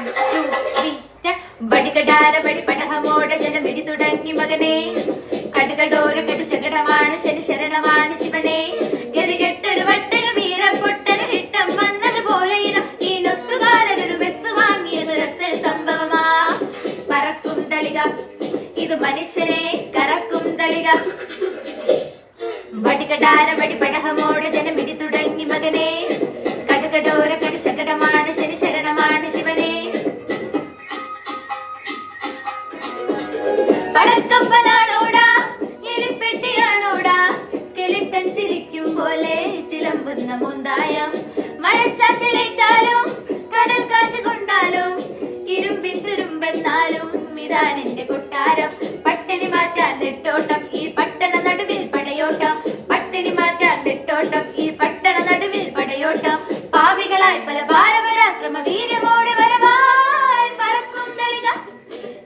2 3 start. വടികടാര വടിപടഹമോടെ ജനമിടി തുടങ്ങി മകനെ. കടുകടോര കടുശകടമാണ് ശനി ശരണമാണ് ശിവനെ. ഗതികെട്ടൊരു വട്ടന് വീരപ്പൊട്ടന് ഇട്ടം വന്നതുപോലെ ഈ നൊസ്സുകാരനൊരു ബസ് വാങ്ങിയത് രസൽ സംഭവമാ. പറക്കും തളിക ഇത് മനുഷ്യനെ കറക്കും തളിക. വടികടാര വടിപടഹമോടെ ജനമിടി തുടങ്ങി മകനെ. കടുകടോര കടുശകടമാണ് ശനി ശരണമാണ് ശിവനെ. പടക്കപ്പലാണോടാ എലിപ്പെട്ടിയാണോടാ സ്കെലിട്ടൻ ചിരിക്കും പോലെ ചിലമ്പുന്ന മുന്തായം. മഴച്ചാറ്റിലേറ്റാലും കടൽ കാറ്റ് കൊണ്ടാലും ഇരുമ്പിൻ തുരുമ്പെന്നാലും ഇതാണ് എന്റെ കൊട്ടാരം. പട്ടിണി മാറ്റാൻ നെട്ടോട്ടം ഈ പട്ടണ നടുവിൽ പടയോട്ടം. പട്ടിണി മാറ്റാൻ നെട്ടോട്ടം ഈ പട്ടണ നടുവിൽ പടയോട്ടം. പാവികളായി പല ഭാരപരാക്രമ വീര്യമോടെ വരവായി പറക്കും തളിക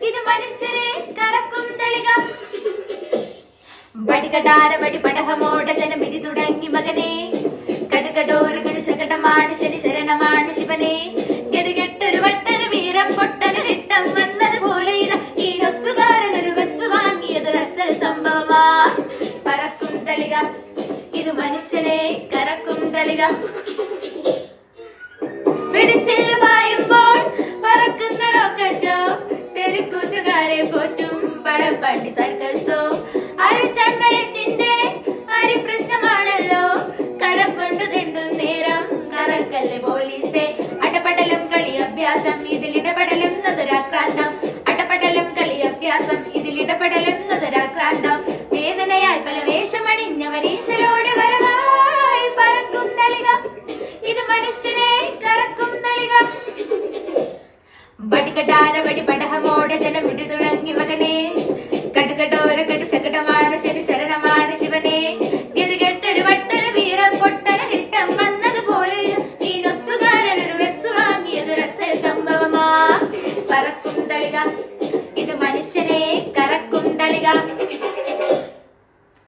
ഇത് മനുഷ്യരെ കറക്കും തളിക. വടികടാര വടിപടഹമോടെ ജനമിടി തുടങ്ങി മകനെ. കടുകടോര കടുശകടമാണ് ശനി ശരണമാണ് ശിവനെ. ഗതികെട്ടൊരു വട്ടന് വീരപ്പൊട്ടന് ഇട്ടം വന്നതുപോലെ ഈ നൊസ്സുകാരനൊരു ബസ് വാങ്ങിയത് രസൽ സംഭവമാ. പറക്കും തളിക ഇത് മനുഷ്യനെ കറക്കും തളിക. പിടിച്ചില് പായുമ്പോൾ പറക്കുന്ന റോക്കറ്റോ തെരുക്കൂറ്റുകാരെ പോറ്റും പടപ്പണ്ടി സർക്കസോ. അരച്ചൺമയത്തിന്റെ അരിപ്രശ്നമാണല്ലോ കടം കൊണ്ട് തെണ്ടും നേരം കറക്കല്ലേ പോലീസെ. അടപടലം കളി അഭ്യാസം ഇതിലിടപെടലെന്നതൊരാക്രാന്തം. അടപടലം കളി അഭ്യാസം ഇതിലിടപെടലെന്നതൊരാക്രാന്തം. വേദനയായി പല വേഷമണിഞ്ഞവർ ഈശ്വരോടെ വരവായി പറക്കും തളിക ഇത് മനുഷ്യനെ കറക്കും തളിക. വടികടാര വടിപടഹമോടെ ജനമിടി തുടങ്ങി മകനെ. കടുകടോര കടുശ